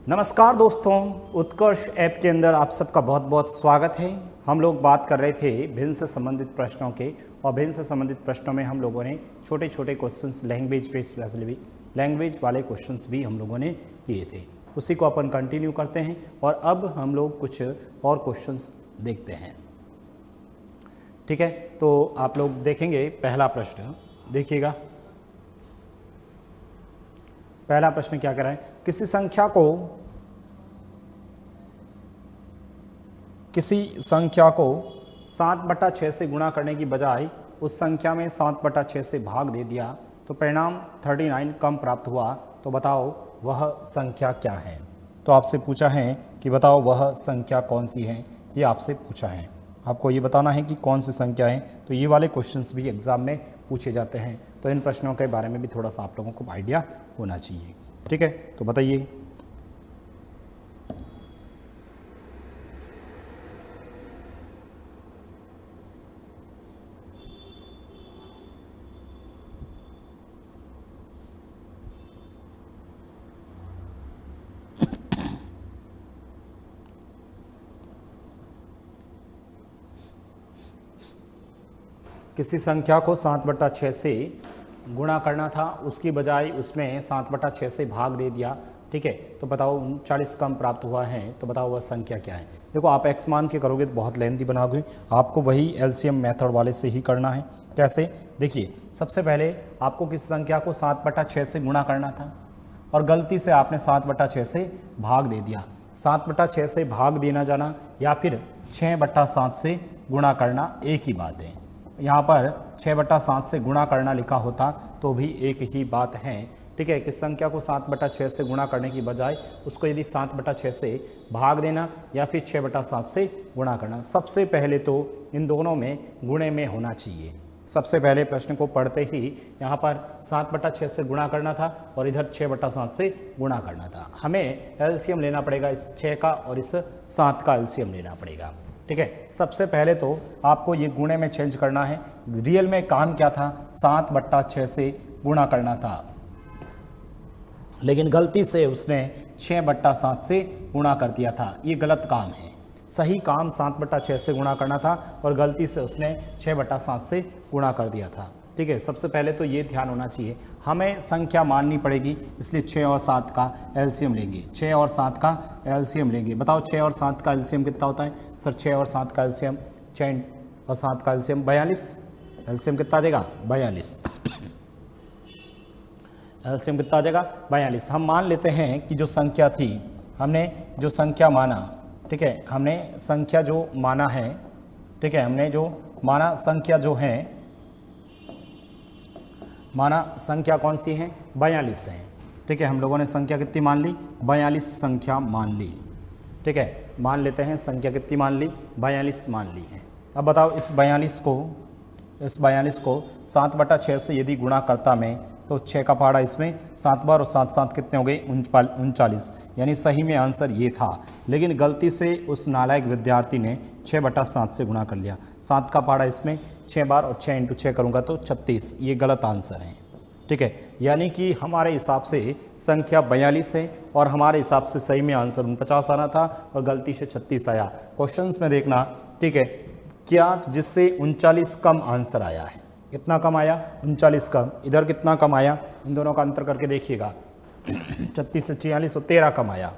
नमस्कार दोस्तों, उत्कर्ष ऐप के अंदर आप सबका बहुत बहुत स्वागत है। हम लोग बात कर रहे थे भिन्न से संबंधित प्रश्नों के, और भिन्न से संबंधित प्रश्नों में हम लोगों ने छोटे छोटे क्वेश्चंस लैंग्वेज वाले क्वेश्चंस भी हम लोगों ने किए थे। उसी को अपन कंटिन्यू करते हैं और अब हम लोग कुछ और क्वेश्चंस देखते हैं। ठीक है, तो आप लोग देखेंगे पहला प्रश्न, देखिएगा। पहला प्रश्न क्या कह रहा है, किसी संख्या को 7/6 से गुणा करने की बजाय उस संख्या में 7/6 से भाग दे दिया तो परिणाम 39 कम प्राप्त हुआ, तो बताओ वह संख्या क्या है। तो आपसे पूछा है कि बताओ वह संख्या कौन सी है, ये आपसे पूछा है। आपको ये बताना है कि कौन सी संख्या है। तो ये वाले क्वेश्चंस भी एग्जाम में पूछे जाते हैं, तो इन प्रश्नों के बारे में भी थोड़ा सा आप लोगों को आइडिया होना चाहिए। ठीक है, तो बताइए। किसी संख्या को 7/6 से गुणा करना था, उसकी बजाय उसमें 7/6 से भाग दे दिया। ठीक है, तो बताओ 39 कम प्राप्त हुआ है, तो बताओ वह संख्या क्या है। देखो, आप एक्स मान के करोगे तो बहुत लेंथी बनाओगे, आपको वही एलसीएम मेथड वाले से ही करना है। कैसे, देखिए, सबसे पहले आपको किसी संख्या को 7/6 से गुणा करना था और गलती से आपने 7/6 से भाग दे दिया। 7/6 से भाग देना जाना या फिर 6/7 से गुणा करना एक ही बात है। यहाँ पर 6/7 से गुणा करना लिखा होता तो भी एक ही बात है। ठीक है, किस संख्या को 7/6 से गुणा करने की बजाय उसको यदि 7/6 से भाग देना या फिर 6/7 से गुणा करना, सबसे पहले तो इन दोनों में गुणे में होना चाहिए। सबसे पहले प्रश्न को पढ़ते ही यहाँ पर 7/6 से गुणा करना था और इधर 6/7 से गुणा करना था। हमें एलसीएम लेना पड़ेगा, इस 6 का और इस 7 का एलसीएम लेना पड़ेगा। ठीक है, सबसे पहले तो आपको ये गुणे में चेंज करना है। रियल में काम क्या था, 7/6 से गुणा करना था, लेकिन गलती से उसने 6/7 से गुणा कर दिया था। ये गलत काम है। सही काम 7/6 से गुणा करना था और गलती से उसने 6/7 से गुणा कर दिया था। ठीक है, सबसे पहले तो ये ध्यान होना चाहिए। हमें संख्या माननी पड़ेगी, इसलिए 6 और 7 का एलसीएम लेंगे। 6 और 7 का एलसीएम लेंगे। बताओ 6 और 7 का एलसीएम कितना होता है सर? 6 और 7 का एलसीएम, 6 और 7 का एलसीएम 42। एलसीएम कितना आ जाएगा? 42। एलसीएम कितना आ जाएगा? 42। हम मान लेते हैं कि जो संख्या थी, हमने जो संख्या माना, ठीक है, हमने संख्या जो माना है, ठीक है, हमने जो माना संख्या जो है, माना संख्या कौन सी है? 42 है। ठीक है, हम लोगों ने संख्या कितनी मान ली? 42 संख्या मान ली। ठीक है, मान लेते हैं संख्या कितनी मान ली? 42 मान ली है। अब बताओ इस 42 को 7/6 से यदि गुणा करता मैं, तो 6 का पहाड़ा इसमें 7 बार और 7 7 कितने हो गए? 39। यानी सही में आंसर ये था, लेकिन गलती से उस नालायक विद्यार्थी ने 6/7 से गुणा कर लिया। 7 का पहाड़ा इसमें 6 बार और 6 × 6 करूँगा तो 36। ये गलत आंसर है। ठीक है, यानी कि हमारे हिसाब से संख्या 42 है और हमारे हिसाब से सही में आंसर 49 आना था और गलती से 36 आया। क्वेश्चंस में देखना, ठीक है, क्या जिससे 39 कम आंसर आया है। कितना कम आया? 39 कम। इधर कितना कम आया? इन दोनों का अंतर करके देखिएगा। 36 से 46 और 13 कम आया।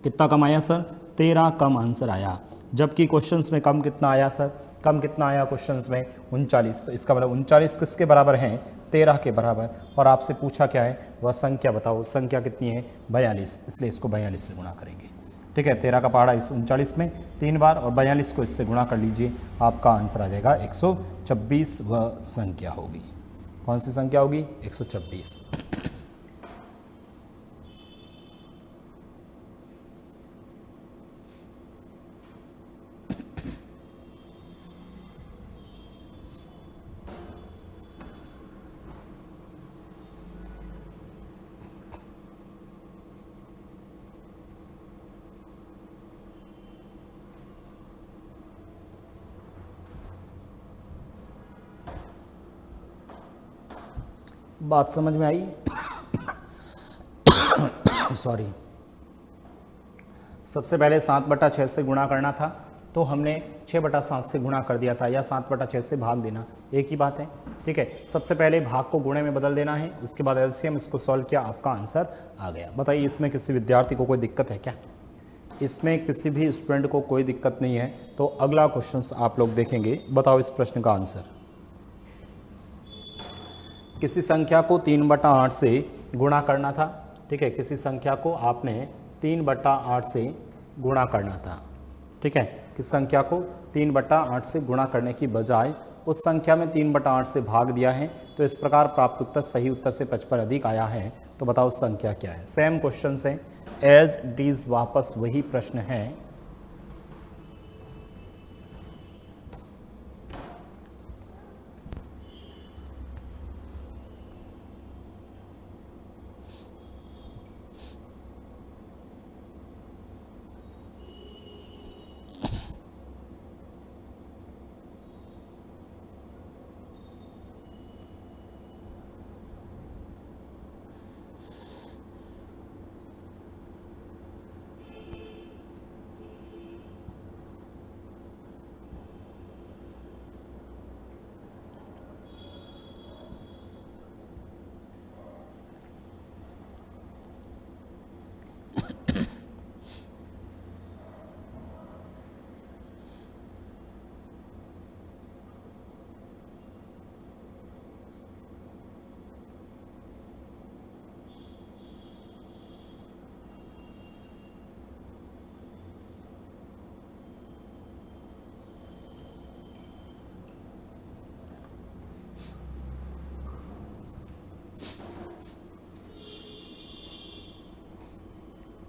कितना कम आया सर? 13 कम आंसर आया। जबकि क्वेश्चंस में कम कितना आया सर? कम कितना आया क्वेश्चंस में? 39। तो इसका मतलब 39 किसके बराबर है? 13 के बराबर। और आपसे पूछा क्या है? वह संख्या बताओ। संख्या कितनी है? 42। इसलिए इसको 42 से गुणा करेंगे। ठीक है, 13 का पहाड़ा इस 39 में 3 बार और 42 को इससे गुणा कर लीजिए, आपका आंसर आ जाएगा 126। वह संख्या होगी। कौन सी संख्या होगी? 126। बात समझ में आई? सॉरी। सबसे पहले 7/6 से गुणा करना था, तो हमने 6/7 से गुणा कर दिया था, या 7/6 से भाग देना, एक ही बात है। ठीक है, सबसे पहले भाग को गुणे में बदल देना है, उसके बाद एलसीएम इसको सॉल्व किया, आपका आंसर आ गया। बताइए इसमें किसी विद्यार्थी को कोई दिक्कत है क्या? इसमें किसी भी स्टूडेंट को कोई दिक्कत नहीं है। तो अगला क्वेश्चन आप लोग देखेंगे। बताओ इस प्रश्न का आंसर। किसी संख्या को 3/8 से गुणा करना था। ठीक है, किसी संख्या को आपने 3/8 से गुणा करना था। ठीक है, किस संख्या को 3/8 से गुणा करने की बजाय उस संख्या में 3/8 से भाग दिया है, तो इस प्रकार प्राप्त उत्तर सही उत्तर से 55 अधिक आया है। तो बताओ संख्या क्या है? सेम क्वेश्चन है, एज इट इज, वापस वही प्रश्न है।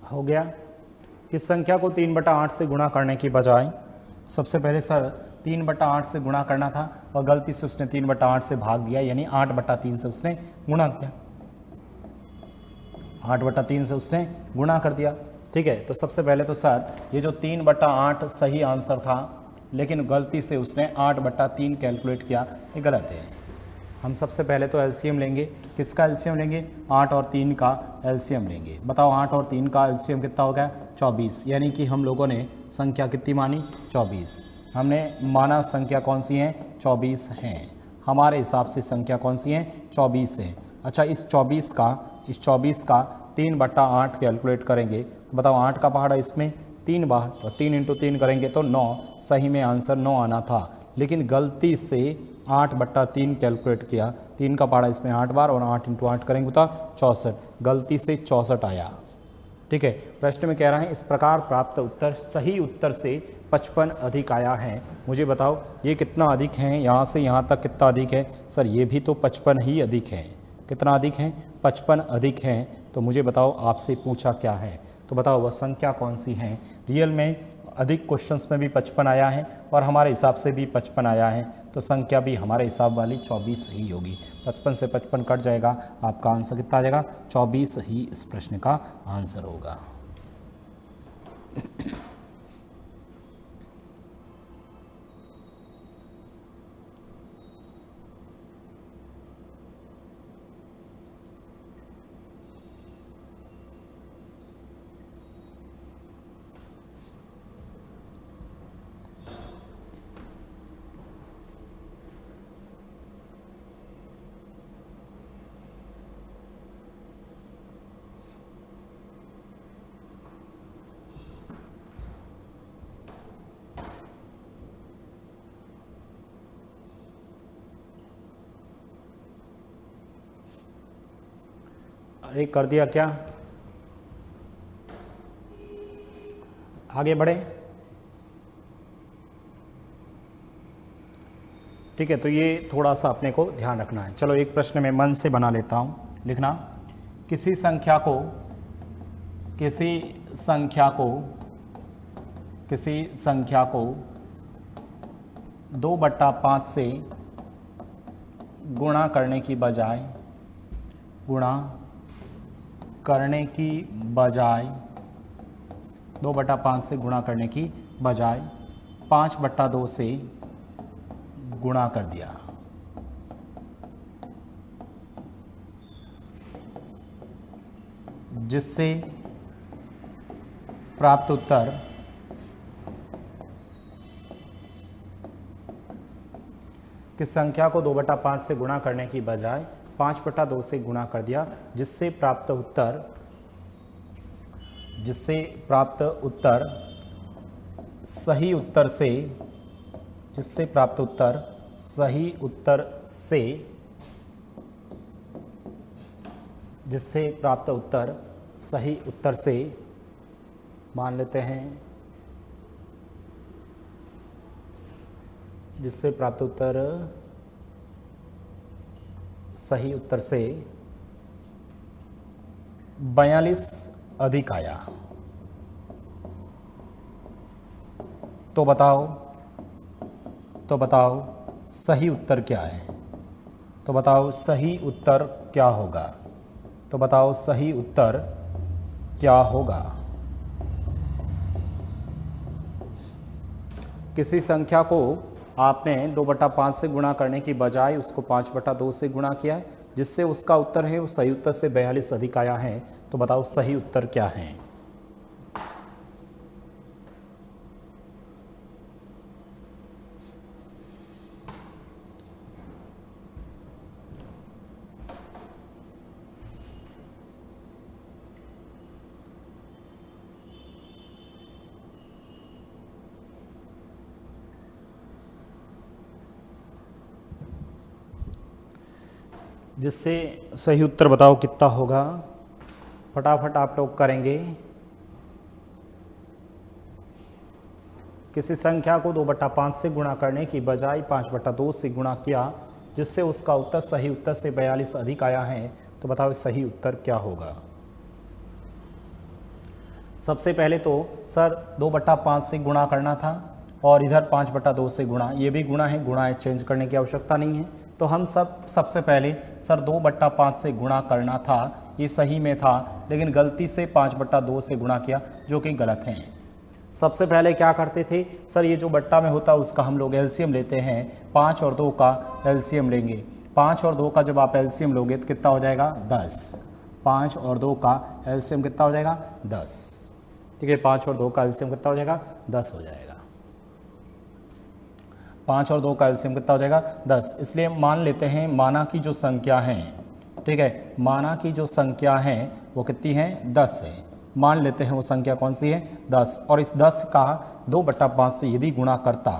हो गया। किस संख्या को 3/8 से गुणा करने की बजाय, सबसे पहले सर 3/8 से गुणा करना था और गलती से उसने 3/8 से भाग दिया, यानी 8/3 से उसने गुणा किया, 8/3 से उसने गुणा कर दिया। ठीक है, तो सबसे पहले तो सर ये जो 3/8 सही आंसर था, लेकिन गलती से उसने 8/3 कैलकुलेट किया, ये गलत है। हम सबसे पहले तो एलसीएम लेंगे। किसका एलसीएम लेंगे? 8 और 3 का एलसीएम लेंगे। बताओ 8 और 3 का एलसीएम कितना हो गया? 24। यानी कि हम लोगों ने संख्या कितनी मानी? 24। हमने माना संख्या कौन सी है? 24 है। हमारे हिसाब से संख्या कौन सी है? 24 है। अच्छा, इस 24 का 3/8 कैलकुलेट करेंगे, तो बताओ 8 का पहाड़ा इसमें 3 बार, तो 3 × 3 करेंगे तो 9। सही में आंसर 9 आना था, लेकिन गलती से 8/3 कैलकुलेट किया। 3 का पहाड़ा इसमें 8 बार, और 8 × 8 करेंगे तो 64, गलती से 64 आया। ठीक है, प्रश्न में कह रहा है इस प्रकार प्राप्त उत्तर सही उत्तर से 55 अधिक आया है। मुझे बताओ ये कितना अधिक है? यहाँ से यहाँ तक कितना अधिक है? सर ये भी तो 55 ही अधिक है। कितना अधिक है? 55 अधिक है। तो मुझे बताओ, आपसे पूछा क्या है, तो बताओ वह संख्या कौन सी है? रियल में अधिक क्वेश्चंस में भी 55 आया है और हमारे हिसाब से भी 55 आया है, तो संख्या भी हमारे हिसाब वाली 24 ही होगी। 55 से 55 कट जाएगा, आपका आंसर कितना आ जाएगा? 24 ही इस प्रश्न का आंसर होगा। अरे कर दिया क्या? आगे बढ़े। ठीक है, तो ये थोड़ा सा अपने को ध्यान रखना है। चलो एक प्रश्न मैं मन से बना लेता हूँ। लिखना, किसी संख्या को 2/5 से गुणा करने की बजाय 2/5 से गुणा करने की बजाय 5/2 से गुणा कर दिया, जिससे प्राप्त उत्तर किस संख्या को 2/5 से गुणा करने की बजाय 5/2 से गुणा कर दिया, जिससे प्राप्त उत्तर सही उत्तर से मान लेते हैं, जिससे प्राप्त उत्तर सही उत्तर से 42 अधिक आया। तो बताओ सही उत्तर क्या है? तो बताओ सही उत्तर क्या होगा? तो बताओ सही उत्तर क्या होगा? किसी संख्या को आपने 2/5 से गुणा करने की बजाय उसको 5/2 से गुणा किया है, जिससे उसका उत्तर है वो सही उत्तर से 42 अधिक आया है। तो बताओ सही उत्तर क्या है? जिससे सही उत्तर बताओ कितना होगा? फटाफट आप लोग करेंगे। किसी संख्या को 2/5 से गुणा करने की बजाय 5/2 से गुणा किया, जिससे उसका उत्तर सही उत्तर से 42 अधिक आया है। तो बताओ सही उत्तर क्या होगा? सबसे पहले तो सर 2/5 से गुणा करना था और इधर 5/2 से गुणा, ये भी गुणा है, चेंज करने की आवश्यकता नहीं है। तो हम सबसे पहले सर 2/5 से गुणा करना था, ये सही में था, लेकिन गलती से 5/2 से गुणा किया, जो कि गलत है। सबसे पहले क्या करते थे सर, ये जो बट्टा में होता है उसका हम लोग एलसीएम लेते हैं, 5 और 2 का एलसीएम लेंगे। 5 और 2 का जब आप एलसीएम लोगे तो कितना हो जाएगा? 10। 5 और 2 का एलसीएम कितना हो जाएगा? 10। ठीक है, 5 और 2 का एलसीएम कितना हो जाएगा? 10 हो जाएगा। 5 और 2 का एलसीएम कितना हो जाएगा? 10। इसलिए मान लेते हैं माना की जो संख्या है, ठीक है, माना की जो संख्या है वो कितनी है? 10 है। मान लेते हैं वो संख्या कौन सी है? 10। और इस 10 का 2/5 से यदि गुणा करता,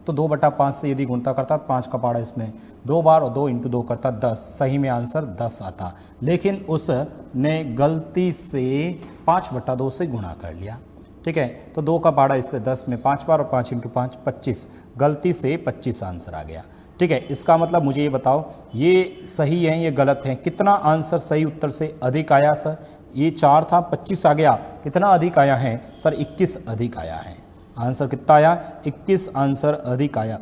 तो 2/5 से यदि गुणता करता, 5 का पाड़ा इसमें 2 बार और 2 × 2 करता 10, सही में आंसर 10 आता। लेकिन उसने गलती से 5/2 से गुणा कर लिया। ठीक है, तो 2 का पाड़ा इससे 10 में 5 बार और 5 × 5 25, गलती से 25 आंसर आ गया। ठीक है, इसका मतलब मुझे ये बताओ ये सही है ये गलत है? कितना आंसर सही उत्तर से अधिक आया सर? ये 4 था, 25 आ गया, कितना अधिक आया है सर? 21 अधिक आया है। आंसर कितना आया? 21 आंसर अधिक आया।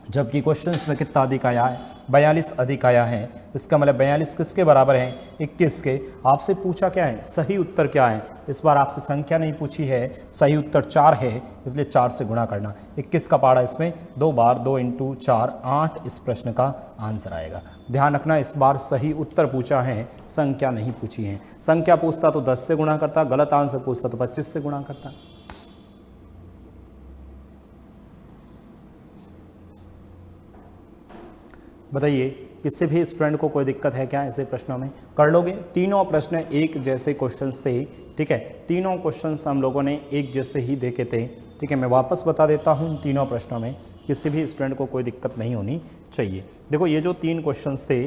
जबकि क्वेश्चंस में कितना अधिक आया है? 42 अधिक आया है। इसका मतलब 42 किसके बराबर है? 21 के। आपसे पूछा क्या है? सही उत्तर क्या है? इस बार आपसे संख्या नहीं पूछी है, सही उत्तर 4 है, इसलिए 4 से गुणा करना। 21 का पाड़ा इसमें 2 बार, 2 × 4 8 इस प्रश्न का आंसर आएगा। ध्यान रखना, इस बार सही उत्तर पूछा है, संख्या नहीं पूछी है। संख्या पूछता तो 10 से गुणा करता, गलत आंसर पूछता तो 25 से गुणा करता। बताइए, किसी भी स्टूडेंट को कोई दिक्कत है क्या ऐसे प्रश्नों में? कर लोगे? तीनों प्रश्न एक जैसे क्वेश्चंस थे। ठीक है, तीनों क्वेश्चंस हम लोगों ने एक जैसे ही देखे थे। ठीक है, मैं वापस बता देता हूँ, तीनों प्रश्नों में किसी भी स्टूडेंट को कोई दिक्कत नहीं होनी चाहिए। देखो, ये जो 3 क्वेश्चंस थे,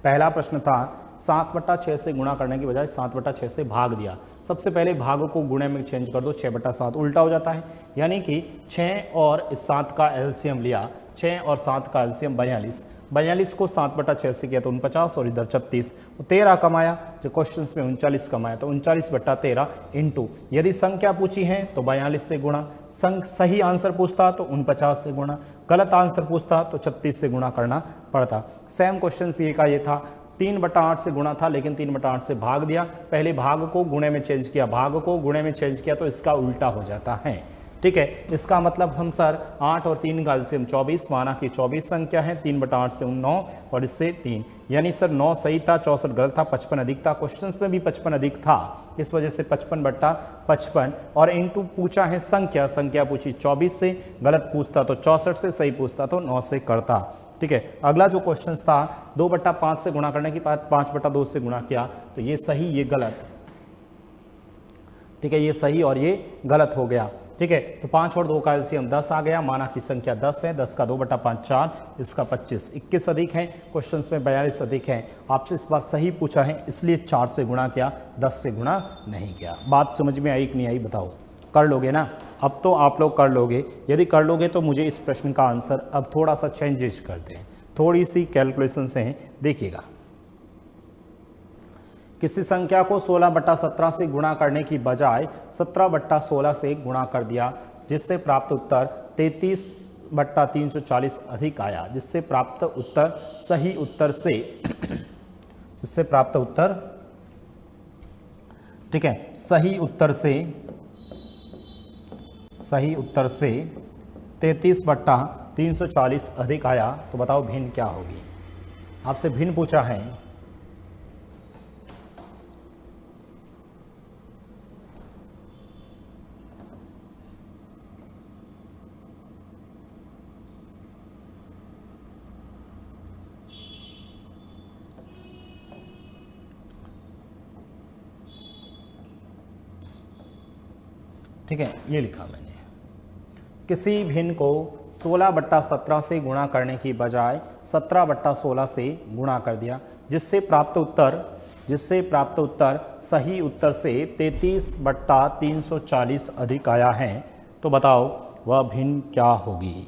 पहला प्रश्न था 7/6 से गुणा करने की बजाय 7/6 से भाग दिया। सबसे पहले भाग को गुणे में चेंज कर दो, 6/7 उल्टा हो जाता है, यानी कि 6 और 7 का एलसीएम लिया, 6 और 7 का एलसीएम 42। 42 को 7/6 से किया तो 49 और इधर 36, 13 कमाया। जो क्वेश्चंस में 39 कमाया तो 39/13 इंटू, यदि संख्या पूछी है तो 42 से गुणा, सही आंसर पूछता तो 49 से गुणा, गलत आंसर पूछता तो 36 से गुणा करना पड़ता। सेम क्वेश्चन ये का ये था, 3/8 से गुणा था, लेकिन 3/8 से भाग दिया। पहले भाग को गुणे में चेंज किया, भाग को गुणे में चेंज किया तो इसका उल्टा हो जाता है। ठीक है। इसका मतलब हम सर 8 और 3 का एलसीएम 24, माना कि 24 संख्या है, 3/8 से 9 और इससे 3, यानी सर 9 सही था, 64 गलत था, 55 अधिक था। क्वेश्चंस में भी 55 अधिक था, इस वजह से 55/55 और इनटू पूछा है संख्या, संख्या पूछी 24 से, गलत पूछता तो 64 से, सही पूछता तो 9 से करता। ठीक है। अगला जो क्वेश्चन था 2/5 से गुणा करने के बाद 5/2 से गुणा किया, तो ये सही ये गलत। ठीक है, ये सही और ये गलत हो गया। ठीक है, तो 5 और 2 का एलसीएम 10 आ गया, माना की संख्या 10 है, 10 का 2/5 4, इसका 25, 21 अधिक है, क्वेश्चंस में 42 अधिक है। आपसे इस बार सही पूछा है इसलिए 4 से गुणा किया, 10 से गुणा नहीं किया। बात समझ में आई कि नहीं आई बताओ? कर लोगे ना? अब तो आप लोग कर लोगे। यदि कर लोगे तो मुझे इस प्रश्न का आंसर अब थोड़ा सा चेंजेस करते हैं, थोड़ी सी कैलकुलेशन से हैं, देखिएगा। किसी संख्या को 16/17 से गुणा करने की बजाय 17/16 से गुणा कर दिया, जिससे प्राप्त उत्तर 33/340 अधिक आया, जिससे प्राप्त उत्तर सही उत्तर से जिससे प्राप्त उत्तर, ठीक है, सही उत्तर से 33/340 अधिक आया। तो बताओ भिन्न क्या होगी? आपसे भिन्न पूछा है। ठीक है, ये लिखा मैंने, किसी भिन्न को 16/17 से गुणा करने की बजाय 17/16 से गुणा कर दिया, जिससे प्राप्त उत्तर सही उत्तर से 33/340 अधिक आया है। तो बताओ वह भिन्न क्या होगी?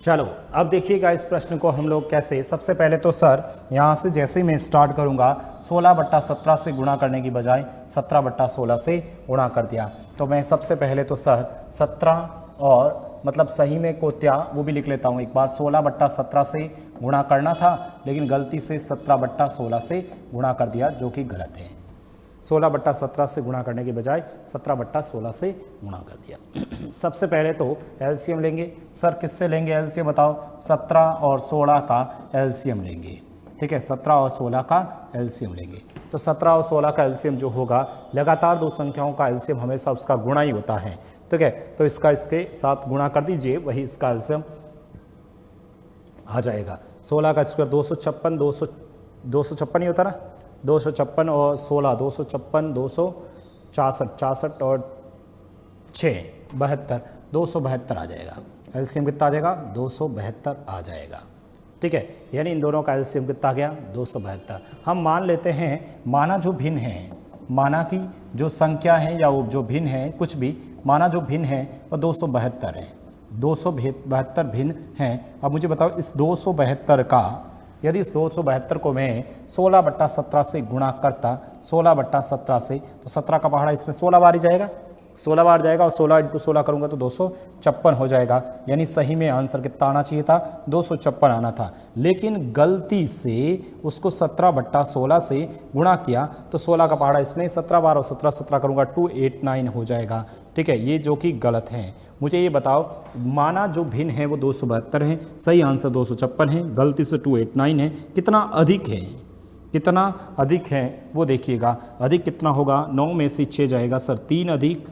चलो अब देखिएगा इस प्रश्न को हम लोग कैसे। सबसे पहले तो सर यहाँ से जैसे ही मैं स्टार्ट करूँगा 16/17 से गुणा करने की बजाय 17/16 से गुणा कर दिया। तो मैं सबसे पहले तो सर 17 और मतलब सही में कोत्या वो भी लिख लेता हूँ एक बार। 16/17 से गुणा करना था लेकिन गलती से 17/16 से गुणा कर दिया, जो कि गलत है। 16/17 से गुणा करने के बजाय 17/16 से गुणा कर दिया। सबसे पहले तो एलसीएम लेंगे। सर किससे लेंगे एलसीएम बताओ? 17 और 16 का एलसीएम लेंगे। ठीक है, 17 और 16 का एलसीएम लेंगे। तो 17 और 16 का एलसीएम जो होगा, लगातार दो संख्याओं का एलसीएम हमेशा उसका गुणा ही होता है। ठीक है, तो इसका इसके साथ गुणा कर दीजिए, वही इसका एलसीएम आ जाएगा। 16 का स्क्वायर 256, 256 ही होता ना, 256 और 16 256, 264, 64 और 6 72, 272 आ जाएगा। एलसीएम कितना आ जाएगा? 272 आ जाएगा। ठीक है, यानी इन दोनों का एलसीएम कितना आ गया? 272। हम मान लेते हैं माना जो भिन्न है, माना की जो संख्या है या वो जो भिन्न है, कुछ भी माना जो भिन्न है वो 272 है। 272 भिन्न हैं। अब मुझे बताओ इस 272 का, यदि इस 272 को मैं 16/17 से गुणा करता, 16/17 से, तो 17 का पहाड़ा इसमें 16 बार ही जाएगा। 16 बार जाएगा और 16 इंटू 16 करूँगा तो 256 हो जाएगा। यानी सही में आंसर कितना आना चाहिए था, 256 आना था। लेकिन गलती से उसको 17/16 से गुणा किया तो 16 का पहाड़ा इसमें 17 बार और 17 17 करूँगा 289 हो जाएगा। ठीक है, ये जो कि गलत है। मुझे ये बताओ, माना जो भिन्न है वो 272 है, सही आंसर 256 है, गलती से 289 है, कितना अधिक है, कितना अधिक है वो देखिएगा। अधिक कितना होगा, 9 में से 6 जाएगा सर, 3 अधिक,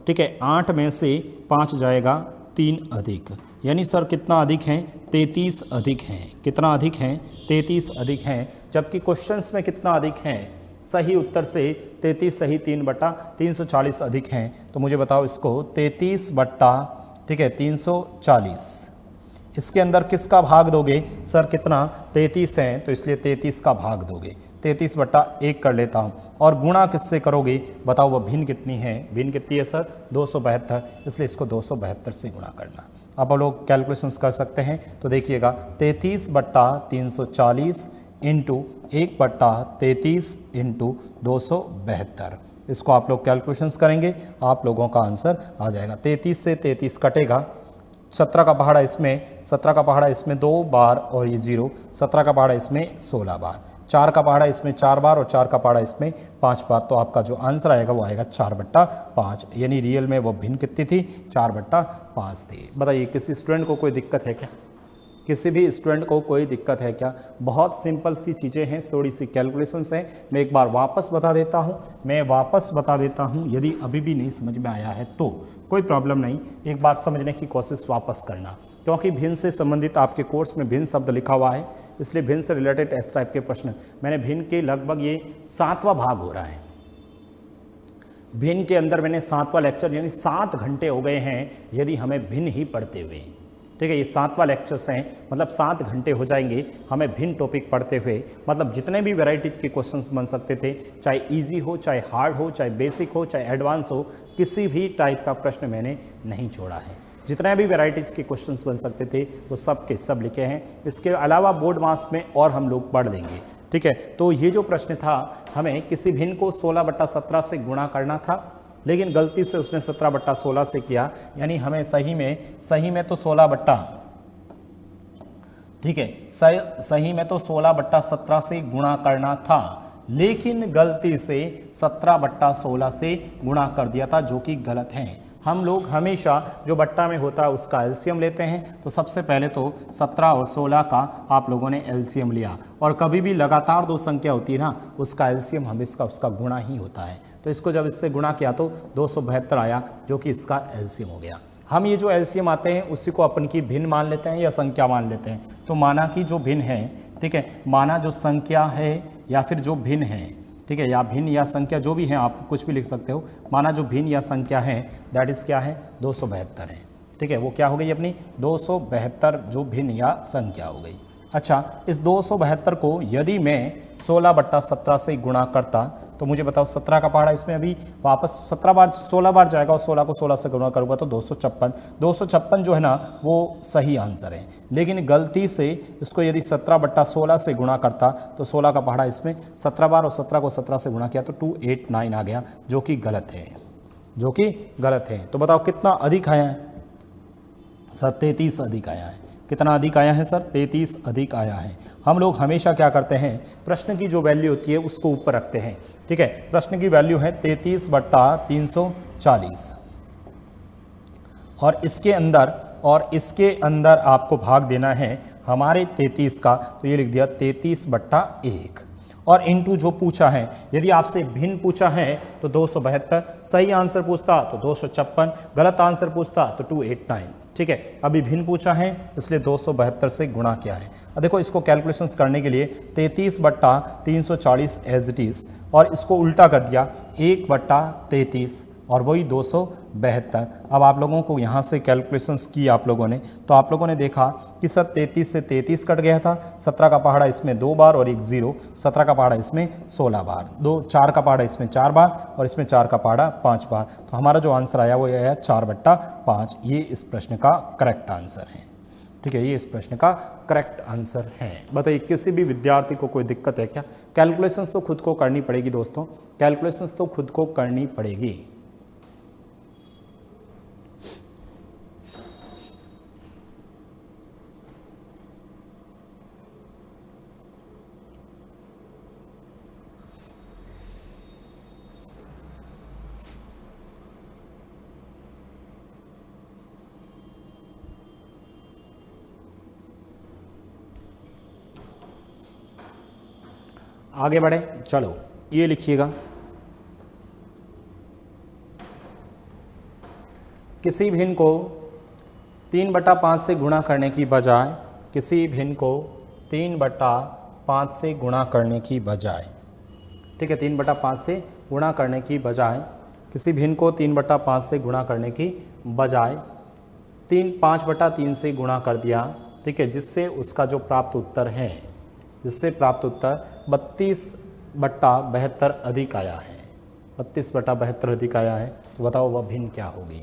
ठीक है, 8 में से 5 जाएगा, 3 अधिक, यानी सर कितना अधिक है, 33 अधिक है। कितना अधिक है, 33 अधिक है। जबकि क्वेश्चंस में कितना अधिक है, सही उत्तर से 33 सही 3/340 अधिक है। तो मुझे बताओ इसको 33/340 इसके अंदर किसका भाग दोगे सर, कितना 33 है तो इसलिए 33 का भाग दोगे, 33/1 कर लेता हूँ। और गुणा किससे करोगे बताओ, वह भिन्न कितनी है, भिन्न कितनी है सर 272, इसलिए इसको 272 से गुणा करना। अब लोग कैलकुलेशंस कर सकते हैं तो देखिएगा 33/340 इंटू 1/33 इंटू 272, इसको आप लोग कैलकुलेशंस करेंगे, आप लोगों का आंसर आ जाएगा। 33 से 33 कटेगा, 17 का पहाड़ा इसमें 2 बार और ये 0, 17 का पहाड़ा इसमें 16 बार, 4 का पहाड़ा इसमें 4 बार और 4 का पहाड़ा इसमें 5 बार। तो आपका जो आंसर आएगा वो आएगा 4/5, यानी रियल में वो भिन्न कितनी थी, 4/5 थी। बताइए किसी स्टूडेंट को कोई दिक्कत है क्या, किसी भी स्टूडेंट को कोई दिक्कत है क्या? बहुत सिंपल सी चीज़ें हैं, थोड़ी सी कैलकुलेशंस हैं। मैं एक बार वापस बता देता हूँ, यदि अभी भी नहीं समझ में आया है तो कोई प्रॉब्लम नहीं, एक बार समझने की कोशिश वापस करना, क्योंकि भिन्न से संबंधित आपके कोर्स में भिन्न शब्द लिखा हुआ है, इसलिए भिन्न से रिलेटेड इस टाइप के प्रश्न मैंने भिन्न के लगभग ये 7वां भाग हो रहा है। भिन्न के अंदर मैंने 7वां लेक्चर, यानी 7 घंटे हो गए हैं यदि हमें भिन्न ही पढ़ते हुए। ठीक है, ये 7वां लेक्चर्स हैं, मतलब 7 घंटे हो जाएंगे हमें भिन्न टॉपिक पढ़ते हुए। मतलब जितने भी वैरायटीज के क्वेश्चंस बन सकते थे, चाहे इजी हो, चाहे हार्ड हो, चाहे बेसिक हो, चाहे एडवांस हो, किसी भी टाइप का प्रश्न मैंने नहीं छोड़ा है। जितने भी वैरायटीज़ के क्वेश्चंस बन सकते थे वो सब के सब लिखे हैं। इसके अलावा बोर्ड मार्क्स में और हम लोग पढ़ लेंगे। ठीक है, तो ये जो प्रश्न था, हमें किसी भिन्न को 16/17 से गुणा करना था, लेकिन गलती से उसने 17/16 से किया, यानी हमें सही में तो 16 ठीक है, सही में तो 16/17 से गुणा करना था, लेकिन गलती से 17/16 से गुणा कर दिया था, जो कि गलत है। हम लोग हमेशा जो बट्टा में होता है उसका एलसीएम लेते हैं, तो सबसे पहले तो 17 और 16 का आप लोगों ने एलसीएम लिया, और कभी भी लगातार 2 संख्या होती है ना, उसका एलसीएम हमेशा उसका गुणा ही होता है। तो इसको जब इससे गुणा किया तो 272 आया, जो कि इसका एलसीएम हो गया। हम ये जो एलसीएम आते हैं उसी को अपन की भिन्न मान लेते हैं या संख्या मान लेते हैं। तो माना कि जो भिन्न है, ठीक है, माना जो संख्या है या फिर जो भिन्न है, ठीक है, या भिन्न या संख्या जो भी है, आप कुछ भी लिख सकते हो। माना जो भिन्न या संख्या है दैट इज़ क्या है, 272 है। ठीक है, वो क्या हो गई अपनी 272 जो भिन्न या संख्या हो गई। अच्छा, इस 272 को यदि मैं 16/17 से गुणा करता तो मुझे बताओ 17 का पहाड़ा इसमें अभी वापस 16 बार जाएगा, और 16 को 16 से गुणा करूँगा तो 256 जो है ना वो सही आंसर है। लेकिन गलती से इसको यदि 17/16 से गुणा करता तो 16 का पहाड़ा इसमें 17 बार और 17 को 17 से गुणा किया तो 289 आ गया, जो कि गलत है, तो बताओ कितना अधिक आया है सर, 33 अधिक आया है। कितना अधिक आया है सर, 33 अधिक आया है। हम लोग हमेशा क्या करते हैं, प्रश्न की जो वैल्यू होती है उसको ऊपर रखते हैं। ठीक है, प्रश्न की वैल्यू है 33/340, और इसके अंदर आपको भाग देना है हमारे 33 का, तो ये लिख दिया 33/1, और इनटू जो पूछा है, यदि आपसे भिन्न पूछा है तो 272, सही आंसर पूछता तो 256, गलत आंसर पूछता तो 289। ठीक है, अभी भिन्न पूछा है इसलिए 272 से गुणा किया है। अब देखो इसको कैलकुलेशंस करने के लिए 33/340 एज इट इज़, और इसको उल्टा कर दिया 1/33 और वही 272। अब आप लोगों को यहाँ से कैलकुलेशंस की आप लोगों ने, तो आप लोगों ने देखा कि सर 33 से 33 कट गया था, 17 का पहाड़ा इसमें 2 बार और एक 0, 17 का पहाड़ा इसमें 16 बार, 4 का पहाड़ा इसमें 4 बार और इसमें 4 का पहाड़ा 5 बार। तो हमारा जो आंसर आया वो आया 4/5, ये इस प्रश्न का करेक्ट आंसर है। ठीक है, ये इस प्रश्न का करेक्ट आंसर है। बताइए किसी भी विद्यार्थी को कोई दिक्कत है क्या? कैलकुलेशंस तो खुद को करनी पड़ेगी दोस्तों, कैलकुलेशंस तो खुद को करनी पड़ेगी। आगे बढ़े, चलो ये लिखिएगा, किसी भिन्न को 3/5 से गुणा करने की बजाय, किसी भिन्न को 3/5 से गुणा करने की बजाय, ठीक है, 3/5 से गुणा करने की बजाय, किसी भिन्न को 3/5 से गुणा करने की बजाय 5/3 से गुणा कर दिया, ठीक है, जिससे उसका जो प्राप्त उत्तर है, जिससे प्राप्त उत्तर 32/72 अधिक आया है, 32/72 अधिक आया है, तो बताओ वह भिन्न क्या होगी?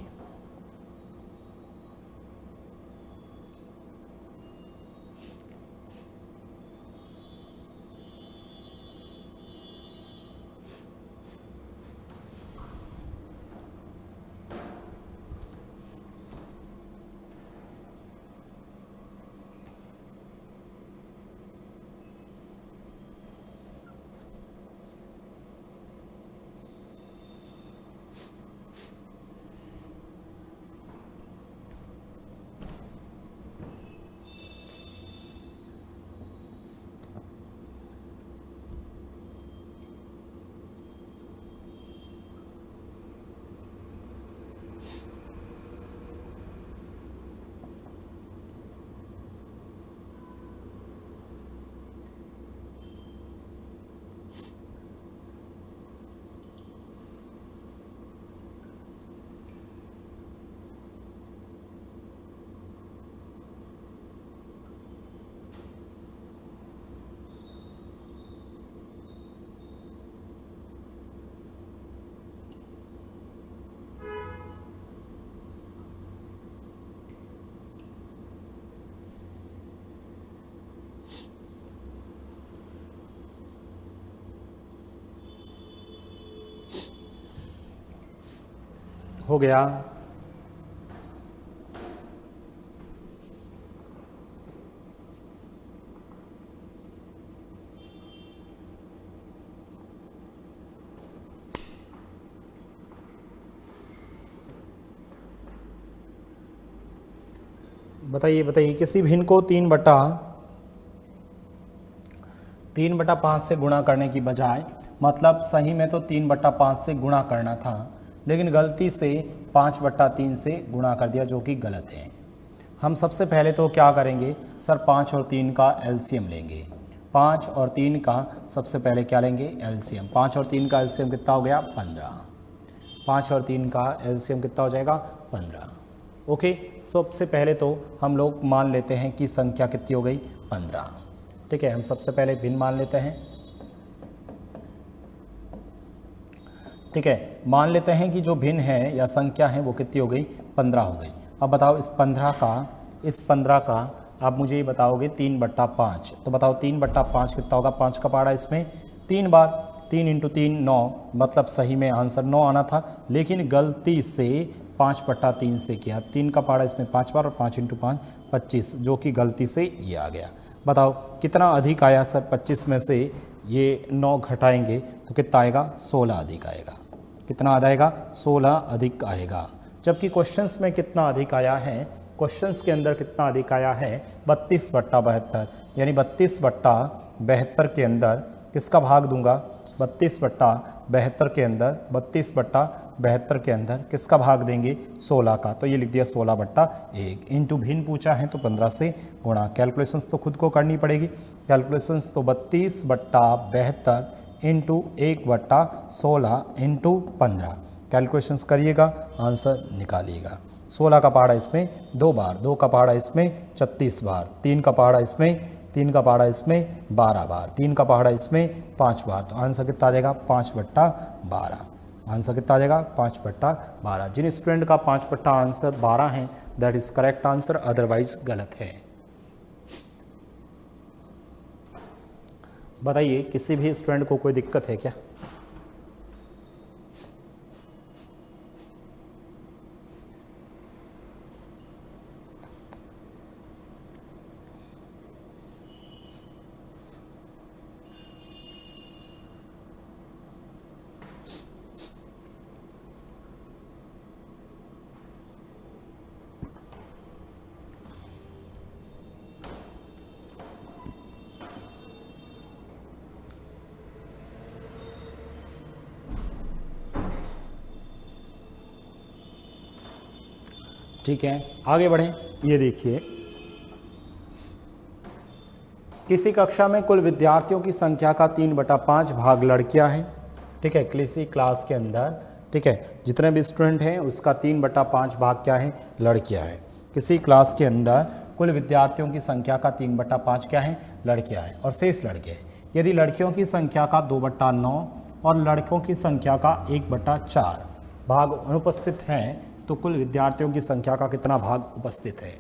हो गया। बताइए बताइए, किसी भिन्न को 3/5 से गुणा करने की बजाय, मतलब सही में तो 3/5 से गुणा करना था, लेकिन गलती से 5/3 से गुणा कर दिया, जो कि गलत है। हम सबसे पहले तो क्या करेंगे सर, 5 और 3 का एलसीएम लेंगे। 5 और 3 का सबसे पहले क्या लेंगे? एलसीएम। 5 और 3 का एलसीएम कितना हो गया? 15। 5 और 3 का एलसीएम कितना हो जाएगा? 15। ओके, सबसे पहले तो हम लोग मान लेते हैं कि संख्या कितनी हो गई? 15। ठीक है, हम सबसे पहले भिन्न मान लेते हैं। ठीक है, मान लेते हैं कि जो भिन्न है या संख्या है वो कितनी हो गई? 15 हो गई। अब बताओ इस 15 का आप मुझे ये बताओगे 3/5, तो बताओ 3/5 कितना होगा? 5 का पहाड़ा इसमें 3 बार, 3 × 3 9, मतलब सही में आंसर 9 आना था, लेकिन गलती से 5/3 से किया। 3 का पहाड़ा इसमें 5 बार और 5 × 5 25, जो कि गलती से ये आ गया। बताओ कितना अधिक आया सर? 25 में से ये 9 घटाएंगे तो कितना आएगा? 16 अधिक आएगा। कितना आएगा? 16 अधिक आएगा। जबकि क्वेश्चंस में कितना अधिक आया है? क्वेश्चंस के अंदर कितना अधिक आया है? 32/72, यानी 32/72 के अंदर किसका भाग दूंगा? 32/72 के अंदर, 32/72 के अंदर किसका भाग देंगे? 16 का। तो ये लिख दिया 16/1। इंटू भिन्न पूछा है तो 15 से गुणा। कैलकुलेशंस तो खुद को करनी पड़ेगी। कैलकुलेशंस तो 32/72 इंटू 1/16 इंटू 15। कैलकुलेशंस करिएगा, आंसर निकालिएगा। 16 का पहाड़ा इसमें 2 बार, 2 का पहाड़ा इसमें 36 बार, 3 का पहाड़ा इसमें 12 बार, 3 का पहाड़ा इसमें 5 बार, तो आंसर कितना आ जाएगा? 5/12। आंसर कितना आ जाएगा? 5/12। जिन स्टूडेंट का 5/12 आंसर 12 है, that is correct answer, otherwise गलत है। बताइए किसी भी स्टूडेंट को कोई दिक्कत है क्या? ठीक है, आगे बढ़ें। ये देखिए, किसी कक्षा में कुल विद्यार्थियों की संख्या का 3/5 भाग लड़कियां हैं। ठीक है, किसी क्लास के अंदर, ठीक है, जितने भी स्टूडेंट हैं उसका 3/5 भाग क्या है? लड़कियां हैं। किसी क्लास के अंदर कुल विद्यार्थियों की संख्या का 3/5 क्या है? लड़कियां हैं और शेष लड़के हैं। यदि लड़कियों की संख्या का 2/9 और लड़कों की संख्या का 1/4 भाग अनुपस्थित हैं तो कुल विद्यार्थियों की संख्या का कितना भाग उपस्थित है?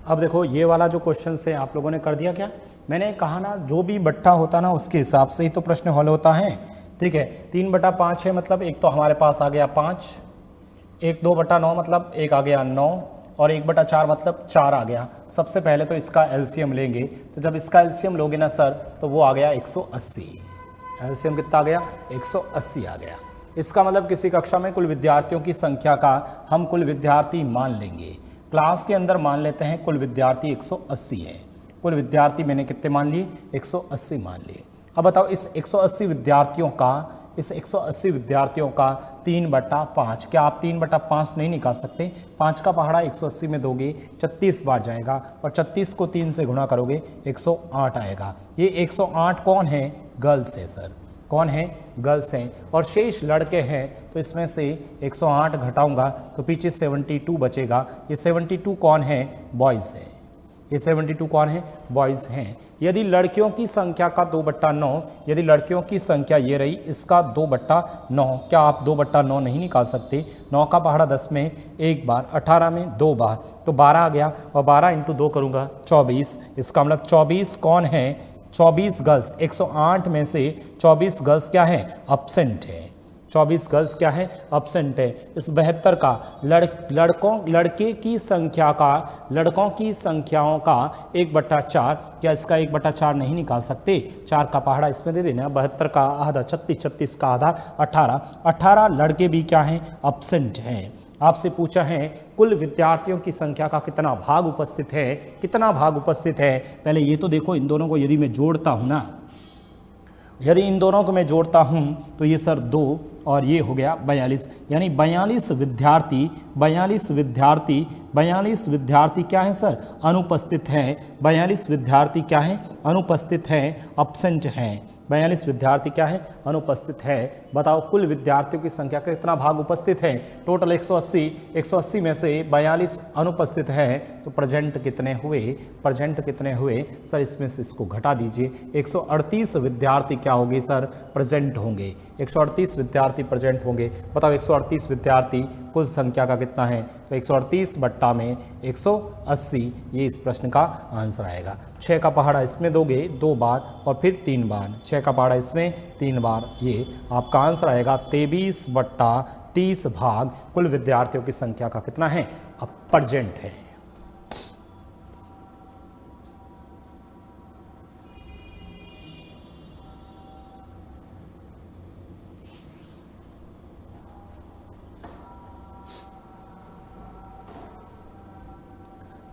अब देखो, ये वाला जो क्वेश्चन से आप लोगों ने कर दिया क्या? मैंने कहा ना, जो भी बट्टा होता ना उसके हिसाब से ही तो प्रश्न हल होता है। ठीक है, 3/5 है मतलब एक तो हमारे पास आ गया 5, एक 2/9 मतलब एक आ गया 9 और 1/4 मतलब 4 आ गया। सबसे पहले तो इसका एलसीएम लेंगे, तो जब इसका एलसीएम लोगे ना सर तो वो आ गया 180। एलसीएम कितना आ गया? 180 आ गया। इसका मतलब किसी कक्षा में कुल विद्यार्थियों की संख्या का हम कुल विद्यार्थी मान लेंगे। क्लास के अंदर मान लेते हैं कुल विद्यार्थी 180 है। कुल विद्यार्थी मैंने कितने मान लिए? 180 मान लिए। अब बताओ, इस 180 विद्यार्थियों का 3/5, क्या आप 3/5 नहीं निकाल सकते? 5 का पहाड़ा 180 में दोगे 36 बार जाएगा और 36 को 3 से गुणा करोगे 108 आएगा। ये 108 कौन है? गर्ल्स है सर। कौन है? गर्ल्स हैं। और शेष लड़के हैं, तो इसमें से 108 घटाऊंगा तो पीछे 72 बचेगा। ये 72 कौन है? बॉयज़ हैं। ये 72 कौन है? बॉयज़ हैं। यदि लड़कियों की संख्या का 2/9, यदि लड़कियों की संख्या ये रही, इसका 2/9, क्या आप 2/9 नहीं निकाल सकते? 9 का पहाड़ा 10 में 1 बार, 18 में 2 बार, तो 12 आ गया और 12 × 2 करूँगा 24। इसका मतलब 24 कौन है? 24 गर्ल्स। 108 में से 24 गर्ल्स क्या है? अब्सेंट है। 24 गर्ल्स क्या है? अब्सेंट है। इस 72 का लड़के की संख्या का, लड़कों की संख्याओं का 1/4, क्या इसका 1/4 नहीं निकाल सकते? 4 का पहाड़ा इसमें दे देना, 72 का आधा 36, 36 का आधा 18, 18 लड़के भी क्या हैं? अब्सेंट हैं। आपसे पूछा है कुल विद्यार्थियों की संख्या का कितना भाग उपस्थित है? कितना भाग उपस्थित है? पहले ये तो देखो, इन दोनों को यदि मैं जोड़ता हूँ ना, यदि इन दोनों को मैं जोड़ता हूँ तो ये सर 2 और ये हो गया 42, यानी 42 विद्यार्थी क्या है सर? अनुपस्थित हैं। 42 विद्यार्थी क्या है? अनुपस्थित हैं, अब्सेंट हैं। 42 विद्यार्थी क्या है? अनुपस्थित है। बताओ कुल विद्यार्थियों की संख्या का कितना भाग उपस्थित है? टोटल 180 में से 42 अनुपस्थित है, तो प्रेजेंट कितने हुए? प्रेजेंट कितने हुए सर? इसमें से इसको घटा दीजिए। 138 विद्यार्थी क्या होंगे सर? प्रेजेंट होंगे। 138 विद्यार्थी प्रेजेंट होंगे। बताओ 138 विद्यार्थी कुल संख्या का कितना है? तो 138 बट्टा में 180, ये इस प्रश्न का आंसर आएगा। 6 का पहाड़ा इसमें दोगे 2 बार और फिर 3 बार, 6 का पहाड़ा इसमें 3 बार, ये आपका आंसर आएगा 23/30 भाग कुल विद्यार्थियों की संख्या का कितना है? अब प्रेजेंट है।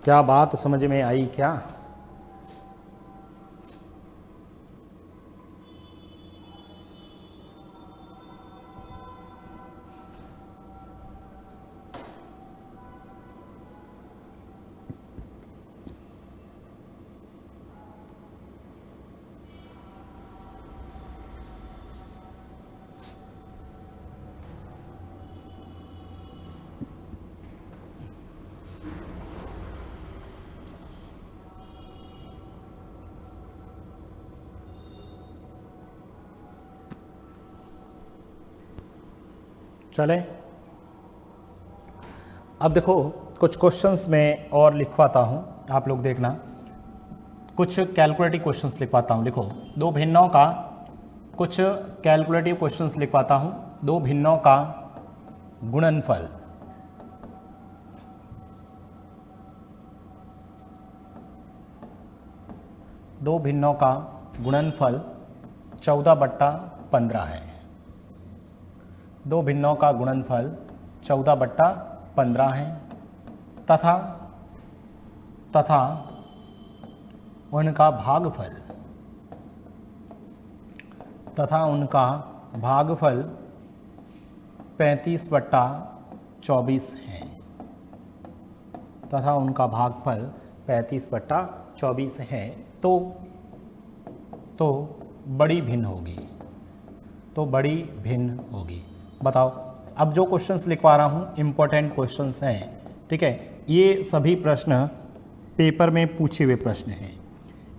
क्या बात समझ में आई क्या? चले, अब देखो कुछ क्वेश्चंस में और लिखवाता हूँ, आप लोग देखना। कुछ कैलकुलेटिव क्वेश्चंस लिखवाता हूँ। लिखो, दो भिन्नों का, कुछ कैलकुलेटिव क्वेश्चंस लिखवाता हूँ। दो भिन्नों का गुणनफल, दो भिन्नों का गुणनफल 14/15 है। दो भिन्नों का गुणनफल 14/15 है तथा उनका भागफल 35/24 है। तथा उनका भागफल 35/24 है। तो बड़ी भिन्न होगी। बताओ, अब जो क्वेश्चंस लिखवा रहा हूँ इम्पोर्टेंट क्वेश्चंस हैं, ठीक है। ये सभी प्रश्न पेपर में पूछे हुए प्रश्न हैं,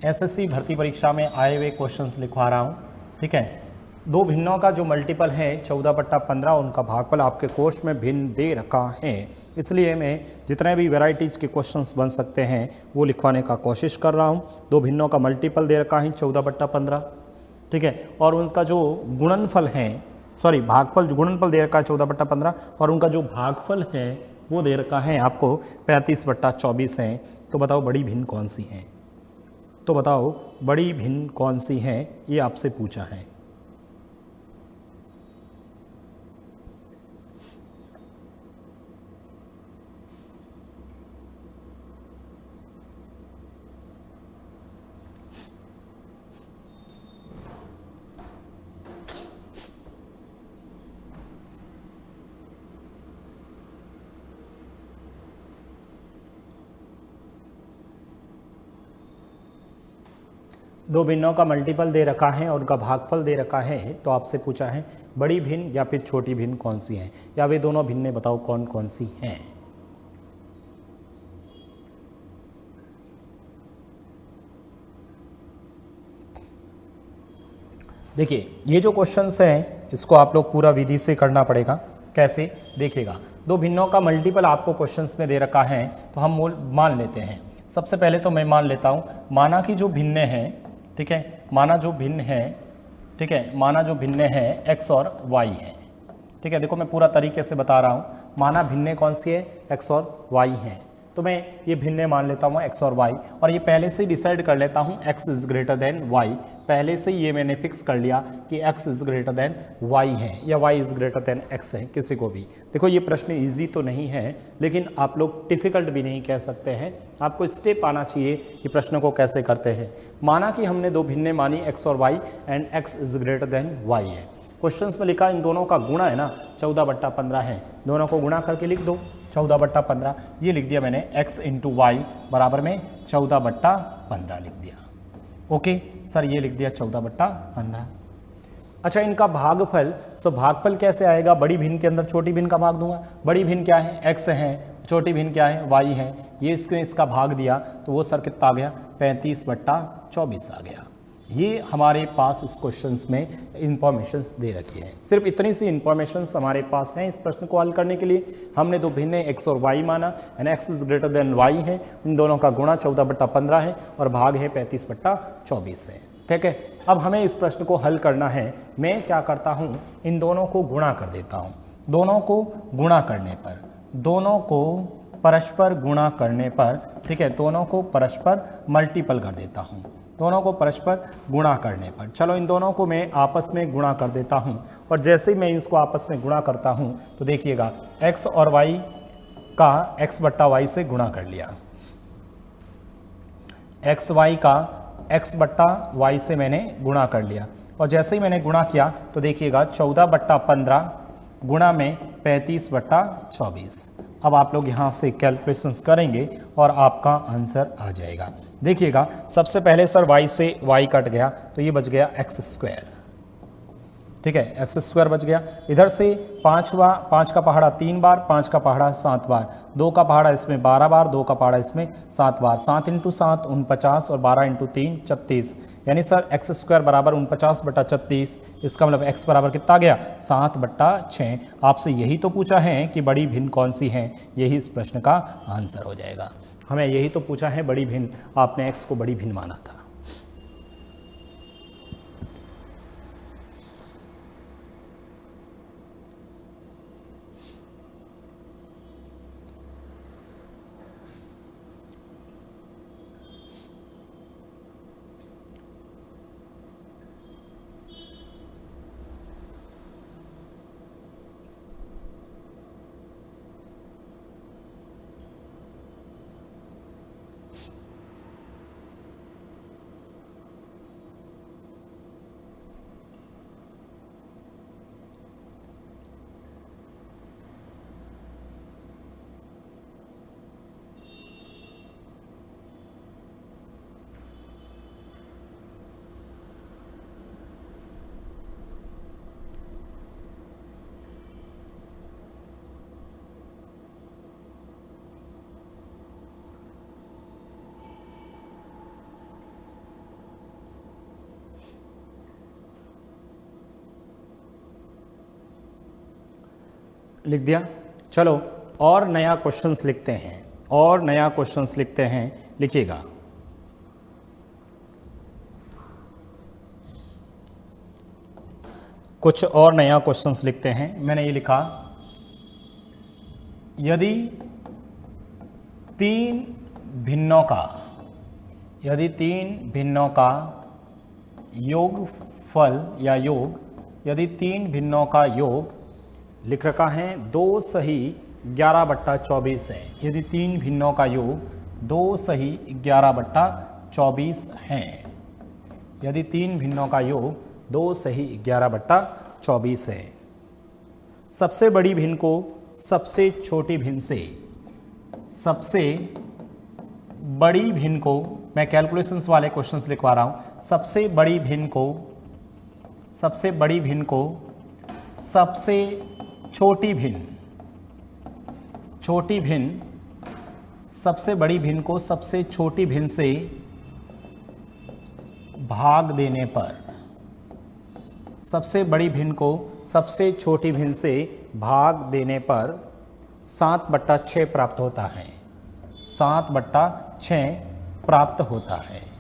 एसएससी भर्ती परीक्षा में आए हुए क्वेश्चंस लिखवा रहा हूँ, ठीक है। दो भिन्नों का जो मल्टीपल है 14/15, उनका भागफल आपके कोर्स में भिन्न दे रखा है, इसलिए मैं जितने भी वैरायटीज़ के क्वेश्चंस बन सकते हैं वो लिखवाने का कोशिश कर रहा हूँ। दो भिन्नों का मल्टीपल दे रखा है 14/15, ठीक है, और उनका जो गुणनफल है, सॉरी भागफल, जो गुणनफल दे रखा है 14/15, और उनका जो भागफल है वो दे रखा है आपको 35/24 है। तो बताओ बड़ी भिन्न कौन सी है? तो बताओ बड़ी भिन्न कौन सी है, ये आपसे पूछा है। दो भिन्नों का मल्टीपल दे रखा है और उनका भागफल दे रखा है, तो आपसे पूछा है बड़ी भिन्न या फिर छोटी भिन्न कौन सी है, या वे दोनों भिन्नें बताओ कौन कौन सी हैं। देखिए, ये जो क्वेश्चंस हैं इसको आप लोग पूरा विधि से करना पड़ेगा। कैसे? देखिएगा, दो भिन्नों का मल्टीपल आपको क्वेश्चंस में दे रखा है, तो हम मान लेते हैं। सबसे पहले तो मैं मान लेता हूँ, माना कि जो भिन्न है, ठीक है, माना जो भिन्न है, ठीक है, माना जो भिन्न है x और y है, ठीक है। देखो मैं पूरा तरीके से बता रहा हूँ, माना भिन्न कौन सी है, x और y है, तो मैं ये भिन्न मान लेता हूँ x और y, और ये पहले से ही डिसाइड कर लेता हूँ x is greater than y। पहले से ये मैंने फिक्स कर लिया कि x is greater than y है या y is greater than x है, किसी को भी। देखो ये प्रश्न इजी तो नहीं है, लेकिन आप लोग डिफ़िकल्ट भी नहीं कह सकते हैं, आपको स्टेप आना चाहिए कि प्रश्न को कैसे करते हैं। माना कि हमने दो भिन्न मानी x और y and x is greater than y है। क्वेश्चंस में लिखा इन दोनों का गुणा है ना, 14/15 है, दोनों को गुणा करके लिख दो 14/15। ये लिख दिया मैंने, x इंटू वाई बराबर में 14/15 लिख दिया। ओके सर, ये लिख दिया 14/15। अच्छा, इनका भागफल, सो भागफल कैसे आएगा? बड़ी भिन्न के अंदर छोटी भिन्न का भाग दूंगा। बड़ी भिन्न क्या है? x है, छोटी भिन्न क्या है? y है। ये इसका भाग दिया तो वो सर कितना आ गया? 35/24 आ गया। ये हमारे पास इस क्वेश्चंस में इंफॉर्मेशंस दे रखी है। सिर्फ इतनी सी इंफॉर्मेशंस हमारे पास हैं इस प्रश्न को हल करने के लिए। हमने दो भिन्न x और y माना and x is greater than y है, इन दोनों का गुणा 14/15 है और भाग है 35/24 है। ठीक है, अब हमें इस प्रश्न को हल करना है। मैं क्या करता हूँ, इन दोनों को गुणा कर देता हूँ। दोनों को गुणा करने पर, दोनों को परस्पर गुणा करने पर, ठीक है, दोनों को परस्पर मल्टीपल कर देता हूँ। दोनों को परस्पर गुणा करने पर, चलो इन दोनों को मैं आपस में गुणा कर देता हूँ। और जैसे ही मैं इसको आपस में गुणा करता हूँ तो देखिएगा x और y का x बट्टा y से गुणा कर लिया। एक्स वाई का एक्स बट्टा वाई से मैंने गुणा कर लिया, और जैसे ही मैंने गुणा किया तो देखिएगा 14/15 गुणा में 35/24। अब आप लोग यहाँ से कैलकुलेशंस करेंगे और आपका आंसर आ जाएगा। देखिएगा सबसे पहले सर y से y कट गया तो ये बच गया x², ठीक है, x² बच गया। इधर से 5 का पहाड़ा 3 बार, 5 का पहाड़ा 7 बार, 2 का पहाड़ा इसमें 12 बार, 2 का पहाड़ा इसमें 7 बार, 7 × 7 49 और 12 × 3 36, यानी सर x² बराबर 49/36। इसका मतलब x बराबर कितना गया 7/6। आपसे यही तो पूछा है कि बड़ी भिन्न कौन सी है, यही इस प्रश्न का आंसर हो जाएगा। हमें यही तो पूछा है बड़ी भिन्न, आपने x को बड़ी भिन्न माना था। लिख दिया। चलो और नया क्वेश्चंस लिखते हैं, और नया क्वेश्चंस लिखते हैं। लिखिएगा कुछ और नया क्वेश्चंस लिखते हैं। मैंने ये लिखा, यदि तीन भिन्नों का योगफल या योग, यदि तीन भिन्नों का योग लिख रखा है 2 सही 11/24 है। यदि तीन भिन्नों का योग 2 सही 11/24 है, यदि तीन भिन्नों का योग 2 सही 11/24 है, सबसे बड़ी भिन्न को सबसे छोटी भिन्न से, सबसे बड़ी भिन्न को, मैं कैलकुलेशंस वाले क्वेश्चंस लिखवा रहा हूं, सबसे बड़ी भिन्न को सबसे छोटी भिन्न, सबसे बड़ी भिन्न को सबसे छोटी भिन्न से भाग देने पर, सबसे बड़ी भिन्न को सबसे छोटी भिन्न से भाग देने पर 7/6 प्राप्त होता है। 7/6 प्राप्त होता है।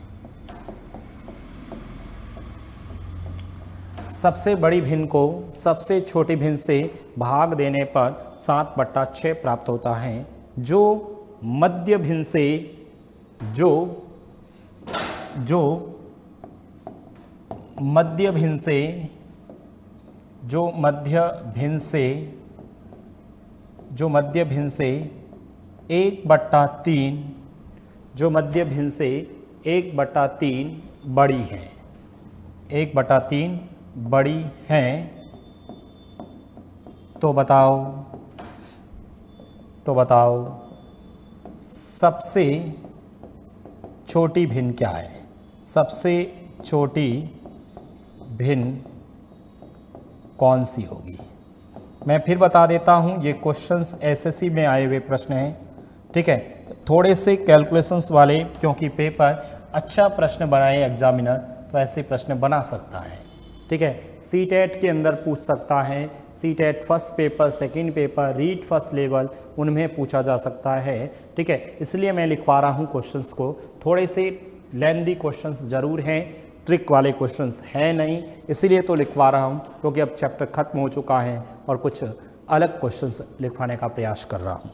सबसे बड़ी भिन्न को सबसे छोटी भिन्न से भाग देने पर 7/6 प्राप्त होता है, जो मध्य भिन्न से, जो मध्य भिन्न से 1/3 बड़ी है, 1/3 बड़ी हैं, तो बताओ सबसे छोटी भिन्न क्या है? सबसे छोटी भिन्न कौन सी होगी? मैं फिर बता देता हूं, ये क्वेश्चंस एसएससी में आए हुए प्रश्न हैं, ठीक है। थोड़े से कैलकुलेशंस वाले, क्योंकि पेपर अच्छा प्रश्न बनाए एग्जामिनर तो ऐसे प्रश्न बना सकता है, ठीक है। सीटेट के अंदर पूछ सकता है, CTET first paper, second paper, REET first level, उनमें पूछा जा सकता है, ठीक है। इसलिए मैं लिखवा रहा हूँ क्वेश्चंस को। थोड़े से लेंदी क्वेश्चंस जरूर हैं, ट्रिक वाले क्वेश्चंस हैं नहीं, इसीलिए तो लिखवा रहा हूँ, क्योंकि अब चैप्टर खत्म हो चुका है और कुछ अलग क्वेश्चंस लिखवाने का प्रयास कर रहा हूँ।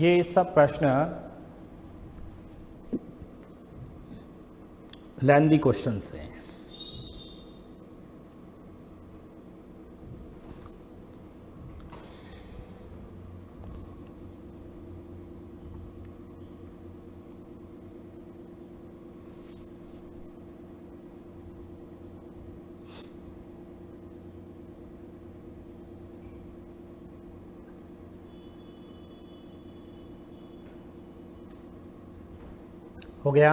ये सब प्रश्न लेंदी क्वेश्चंस हैं। हो गया?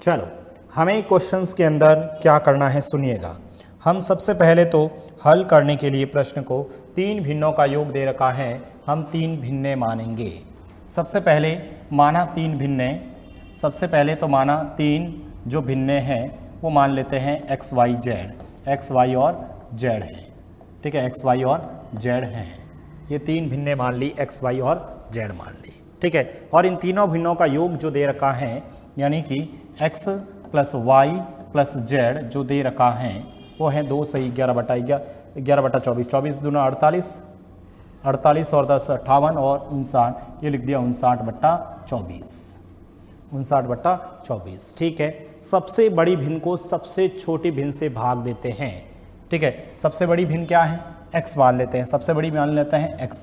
चलो, हमें क्वेश्चंस के अंदर क्या करना है सुनिएगा। हम सबसे पहले तो हल करने के लिए प्रश्न को 3 भिन्नों का योग दे रखा है, हम 3 भिन्ने मानेंगे। सबसे पहले माना 3 भिन्ने, सबसे पहले तो माना 3 जो भिन्ने हैं वो मान लेते हैं X Y Z, X Y और जेड हैं। ठीक है, एक्स वाई और जेड हैं, ये 3 भिन्ने मान ली, एक्स वाई और जेड मान ली। ठीक है, और इन तीनों भिन्नों का योग जो दे रखा है यानी कि x plus Y plus Z जो दे रखा है वो है 2 सही 11/24, 24 दूना 48, 48 और 10 58 और 59, ये लिख दिया 59/24, 59/24। ठीक है, सबसे बड़ी भिन्न को सबसे छोटी भिन्न से भाग देते हैं। ठीक है, सबसे बड़ी भिन्न क्या है, x मान लेते हैं, सबसे बड़ी मान लेते हैं x।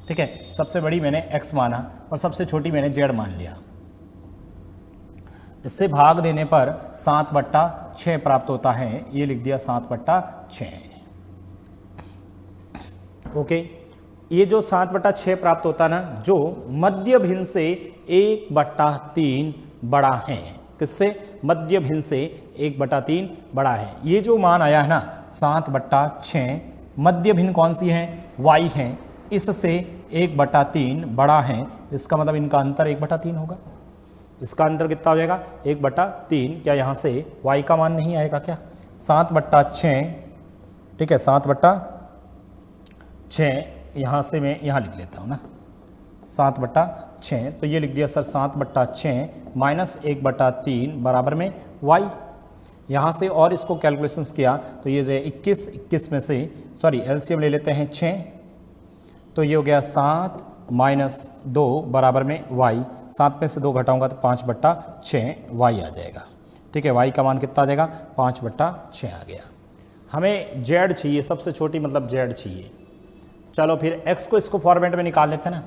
ठीक है, सबसे बड़ी मैंने x माना और सबसे छोटी मैंने z मान लिया। इससे भाग देने पर 7/6 प्राप्त होता है, ये लिख दिया 7/6। ओके, ये जो 7/6 प्राप्त होता ना, जो मध्य भिन्न से 1/3 बड़ा है, किससे, मध्य भिन्न से 1/3 बड़ा है। ये जो मान आया है ना 7/6, मध्य भिन्न कौन सी है, y है, इससे 1/3 बड़ा है, इसका मतलब इनका अंतर 1/3 होगा। इसका अंतर कितना हो जाएगा, 1/3। क्या यहाँ से y का मान नहीं आएगा क्या, 7/6। ठीक है, 7/6, यहाँ से मैं यहाँ लिख लेता हूँ ना 7/6, तो ये लिख दिया सर 7/6 माइनस 1/3 बराबर में y। यहाँ से और इसको कैलकुलेशंस किया तो ये जो है 21 में से सॉरी एलसीएम ले लेते हैं 6, तो ये हो गया 7 माइनस 2 बराबर में y। 7 में से 2 घटाऊंगा तो 5/6 y आ जाएगा। ठीक है, y का मान कितना आ जाएगा, 5/6 आ गया। हमें z चाहिए, सबसे छोटी मतलब z चाहिए। चलो फिर x को इसको फॉर्मेट में निकाल लेते हैं ना,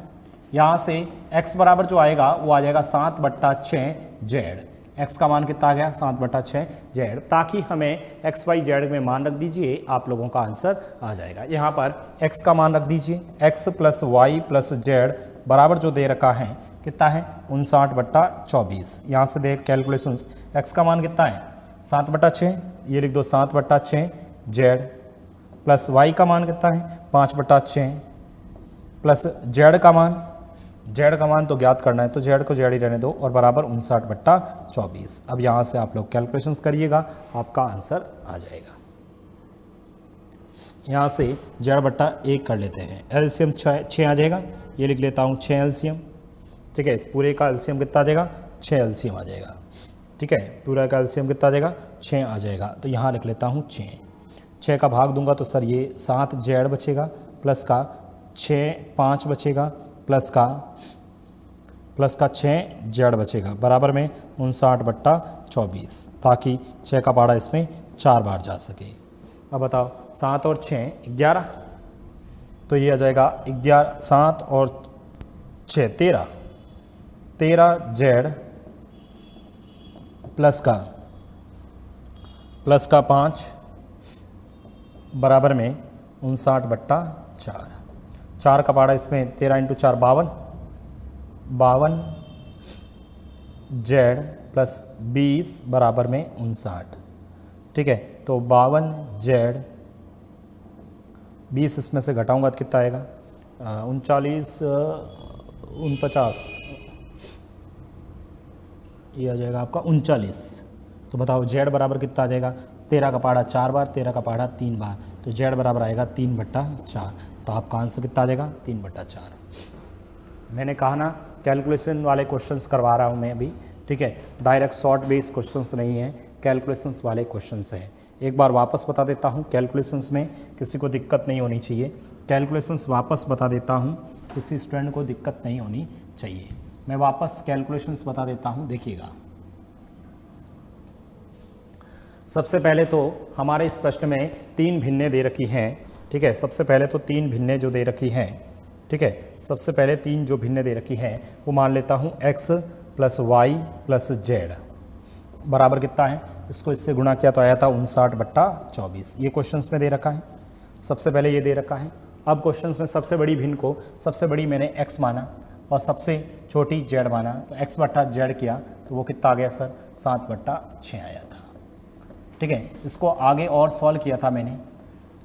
यहाँ से x बराबर जो आएगा वो आ जाएगा 7/6 z। x का मान कितना आ गया, 7/6 z, ताकि हमें x y z में मान रख दीजिए, आप लोगों का आंसर आ जाएगा। यहाँ पर x का मान रख दीजिए, x plus Y plus z बराबर जो दे रखा है कितना है, 59/24। यहाँ से देख कैलकुलेशंस, x का मान कितना है 7/6, ये लिख दो 7/6 z, प्लस y का मान कितना है 5/6, प्लस z का मान तो ज्ञात करना है, तो z को z ही रहने दो और बराबर 59/24। अब यहाँ से आप लोग कैलकुलेशंस करिएगा, आपका आंसर आ जाएगा। यहाँ से z/1 कर लेते हैं, एलसीएम 6 आ जाएगा, ये लिख लेता हूँ 6 एलसीएम। ठीक है, इस पूरे का एलसीएम कितना आ जाएगा, 6 एलसीएम आ जाएगा। ठीक है, पूरा का एलसीएम कितना आ जाएगा, 6 आ जाएगा, तो यहाँ लिख लेता हूँ 6 का भाग दूंगा तो सर ये 7 z बचेगा, प्लस का 5 बचेगा, प्लस का 6 z बचेगा, बराबर में 59/24, ताकि 6 का पाड़ा इसमें 4 बार जा सके। अब बताओ 7 और 6 11, तो ये आ जाएगा 11, 7 और 6 13 z प्लस का 5 बराबर में 59/4। 4 का पाड़ा इसमें 13 × 4 52 z प्लस 20 बराबर में 59। ठीक है, तो 52 z, 20 इसमें से घटाऊंगा तो कितना आएगा, 39 49, ये आ जाएगा आपका 39। तो बताओ z बराबर कितना आ जाएगा, 13 का पाड़ा 4 बार, 13 का पाड़ा 3 बार, तो z बराबर आएगा 3/4। तो आपका आंसर कितना आ जाएगा, 3/4। मैंने कहा ना कैलकुलेशन वाले क्वेश्चंस करवा रहा हूँ मैं अभी। ठीक है, डायरेक्ट शॉर्ट बेस्ड क्वेश्चंस नहीं है, कैलकुलेशंस वाले क्वेश्चंस हैं। एक बार वापस बता देता हूँ, कैलकुलेशंस में किसी को दिक्कत नहीं होनी चाहिए। कैलकुलेशंस वापस बता देता हूँ, किसी स्टूडेंट को दिक्कत नहीं होनी चाहिए। मैं वापस कैलकुलेशंस बता देता हूँ, देखिएगा। सबसे पहले तो हमारे इस प्रश्न में 3 भिन्नें दे रखी हैं, ठीक है। सबसे पहले तो 3 भिन्नें जो दे रखी हैं, ठीक है, सबसे पहले 3 जो भिन्नें दे रखी हैं वो मान लेता हूँ x + y + z बराबर कितना है। इसको इससे गुणा किया तो आया था 59/24। ये क्वेश्चंस में दे रखा है, सबसे पहले ये दे रखा है। अब क्वेश्चंस में सबसे बड़ी भिन्न को, सबसे बड़ी मैंने x माना और सबसे छोटी z माना, तो x/z किया तो वो कितना आ गया सर, 7/6 आया था, ठीक है। इसको आगे और सॉल्व किया था मैंने,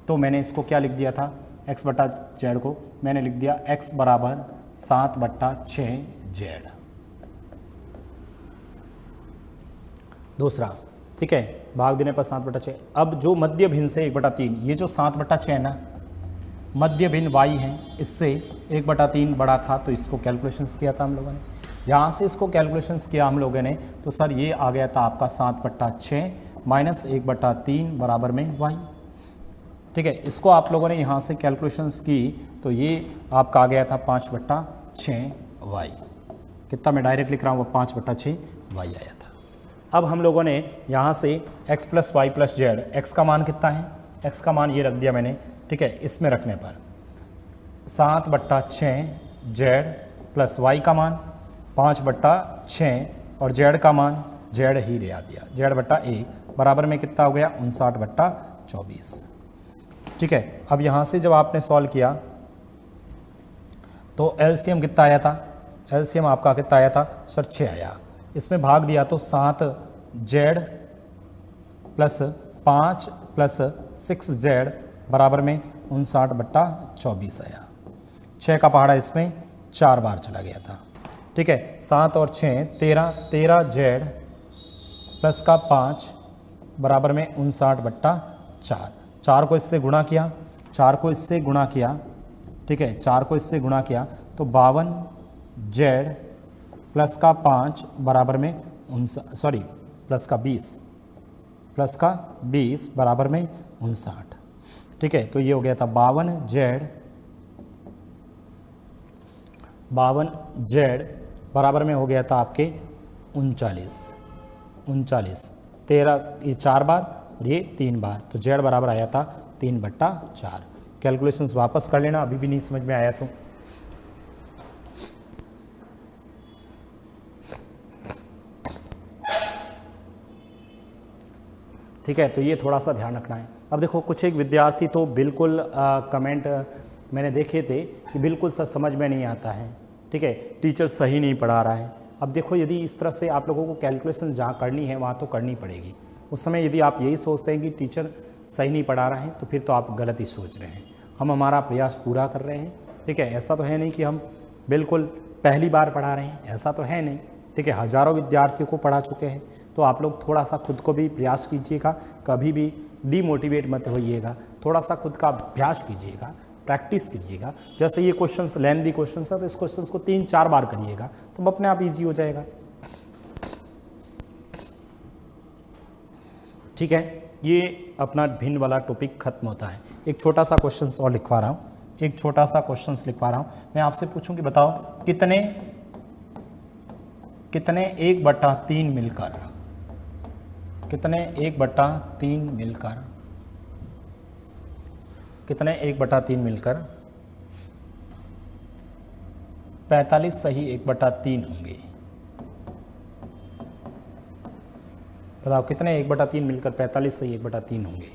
तो मैंने इसको क्या लिख दिया था, x/z को मैंने लिख दिया x = 7/6z। दूसरा, ठीक है, भाग देने पर 7/6। अब जो मध्य भिन्न से 1/3, ये जो 7/6 है ना, मध्य भिन्न y है, इससे 1/3 बड़ा था, तो इसको कैलकुलेशंस किया था हम लोगों ने। यहाँ से इसको कैलकुलेशंस किया हम लोगों ने, तो सर ये आ गया था आपका 7/6 - 1/3 बराबर में y, ठीक है। इसको आप लोगों ने यहाँ से कैलकुलेशंस की तो ये आपका आ गया था 5/6y। कितना मैं डायरेक्ट लिख रहा हूँ, वो 5/6y आया था। अब हम लोगों ने यहाँ से x + y + z, x का मान कितना है, x का मान ये रख दिया मैंने, ठीक है। इसमें रखने पर 7/6z + y का मान 5/6 और z का मान z ही ले आ दिया, z/1 बराबर में कितना हो गया, 59/24, ठीक है। अब यहाँ से जब आपने सॉल्व किया तो एलसीएम कितना आया था, एलसीएम आपका कितना आया था सर, 6 आया। इसमें भाग दिया तो 7z + 5 + 6z बराबर में 59/24 आया। 6 का पहाड़ा इसमें 4 बार चला गया था, ठीक है। 7 और 6 13z + 5 बराबर में 59/4। 4 को इससे गुणा किया, 4 को इससे गुणा किया, ठीक है, 4 को इससे गुणा किया तो 52z + 5 बराबर में +20 बराबर में 59, ठीक है। तो ये हो गया था 52z बराबर में हो गया था आपके 39, 13 ये 4 बार और ये 3 बार, तो z बराबर आया था 3/4। कैलकुलेशंस वापस कर लेना, अभी भी नहीं समझ में आया तो। ठीक है, तो ये थोड़ा सा ध्यान रखना है। अब देखो कुछ एक विद्यार्थी तो बिल्कुल कमेंट मैंने देखे थे कि बिल्कुल सर समझ में नहीं आता है, ठीक है, टीचर सही नहीं पढ़ा रहा है। अब देखो यदि इस तरह से आप लोगों को कैलकुलेशन जहाँ करनी है वहाँ तो करनी पड़ेगी। उस समय यदि आप यही सोचते हैं कि टीचर सही नहीं पढ़ा रहा है तो फिर तो आप गलत ही सोच रहे हैं। हम हमारा प्रयास पूरा कर रहे हैं, ठीक है। ऐसा तो है नहीं कि हम बिल्कुल पहली बार पढ़ा रहे हैं, ऐसा तो है नहीं, ठीक है। हज़ारों विद्यार्थियों को पढ़ा चुके हैं, तो आप लोग थोड़ा सा खुद को भी प्रयास कीजिएगा, कभी भी डीमोटिवेट मत होइएगा, थोड़ा सा खुद का अभ्यास कीजिएगा, प्रैक्टिस कीजिएगा। जैसे ये क्वेश्चंस लेंथी क्वेश्चंस है तो इस क्वेश्चंस को 3-4 बार करिएगा तो अपने आप ईजी हो जाएगा, ठीक है। ये अपना भिन्न वाला टॉपिक खत्म होता है। एक छोटा सा क्वेश्चन और लिखवा रहा हूँ, एक छोटा सा क्वेश्चन लिखवा रहा हूँ। मैं आपसे पूछूं कि बताओ कितने 1/3 मिलकर, कितने 1/3 मिलकर, कितने 1/3 मिलकर 45 सही 1/3 होंगे। बताओ कितने 1/3 मिलकर 45 सही 1/3 होंगे।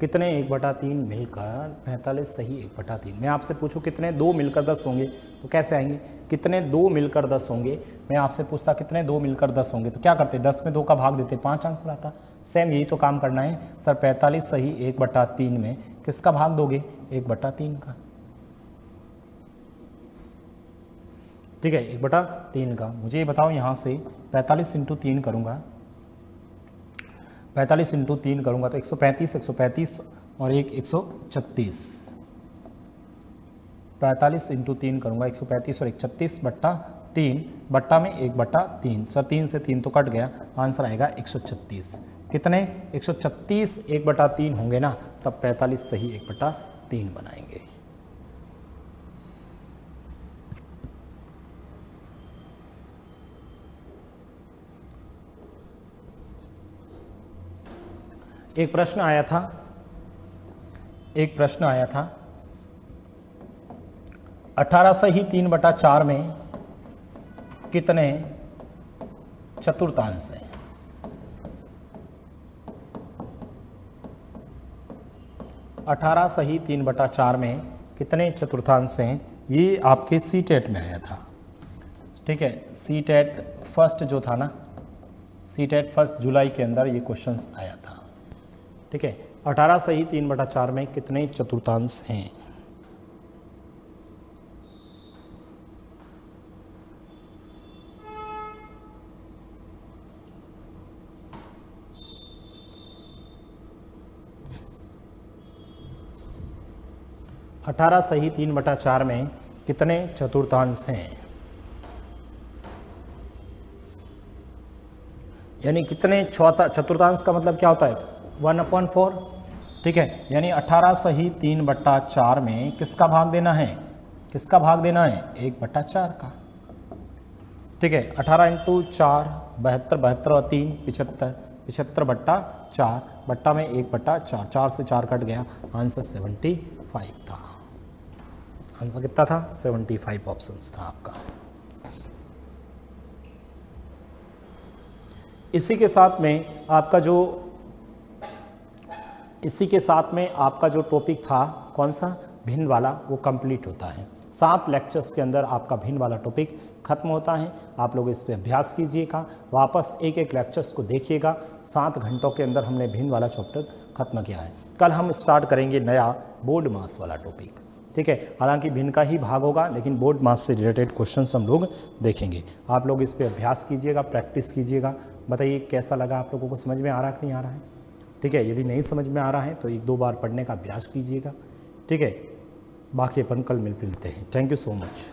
कितने 1/3 मिलकर 45 सही 1/3। मैं आपसे पूछूं कितने 2 मिलकर 10 होंगे तो कैसे आएंगे, कितने 2 मिलकर 10 होंगे। मैं आपसे पूछता कितने 2 मिलकर 10 होंगे तो क्या करते, 10 में 2 का भाग देते, 5 आंसर आता। सेम यही तो काम करना है सर। 45 सही 1/3 में किसका भाग दोगे, 1/3 का, ठीक है, 1/3 का। मुझे ये बताओ यहाँ से 45 × 3 करूँगा, 45 × 3 करूँगा तो 135 और एक 136। 45 × 3 करूँगा 135 और 136/3 बट्टा में 1/3। सर 3 से 3 तो कट गया, आंसर आएगा 136। कितने 136 1/3 होंगे ना, तब 45 सही 1/3 बनाएंगे। एक प्रश्न आया था 18 सही 3/4 में कितने चतुर्थांश हैं? 18 सही 3/4 में कितने चतुर्थांश हैं? ये आपके सीटेट में आया था, ठीक है। सीटेट फर्स्ट जो था ना, सीटेट फर्स्ट जुलाई के अंदर ये क्वेश्चंस आया था, ठीक है। 18 सही 3/4 में कितने चतुर्थांश हैं? अठारह सही 3/4 में कितने चतुर्थांश हैं? यानी कितने चतुर्थांश का मतलब क्या होता है? 1/4, ठीक है। यानी 18 सही 3/4 में किसका भाग देना है? किसका भाग देना है? 1/4 का, ठीक है। 18 × 4 72, 72 और 3 75, 75/4 बट्टा में 1/4, 4 से 4 कट गया, आंसर 75 था। आंसर कितना था? 75 ऑप्शंस था आपका। इसी के साथ में आपका जो टॉपिक था कौन सा, भिन्न वाला, वो कंप्लीट होता है। 7 लेक्चर्स के अंदर आपका भिन्न वाला टॉपिक खत्म होता है। आप लोग इस पे अभ्यास कीजिएगा, वापस एक एक लेक्चर्स को देखिएगा। 7 घंटों के अंदर हमने भिन्न वाला चैप्टर खत्म किया है। कल हम स्टार्ट करेंगे नया बोर्ड मास वाला टॉपिक, ठीक है। हालांकि भिन्न का ही भाग होगा, लेकिन बोर्ड मास से रिलेटेड क्वेश्चंस हम लोग देखेंगे। आप लोग इस पे अभ्यास कीजिएगा, प्रैक्टिस कीजिएगा। बताइए कैसा लगा आप लोगों को, समझ में आ रहा है कि नहीं आ रहा है, ठीक है। यदि नहीं समझ में आ रहा है तो 1-2 बार पढ़ने का अभ्यास कीजिएगा, ठीक है। बाकी अपन कल मिलते हैं। Thank you so much.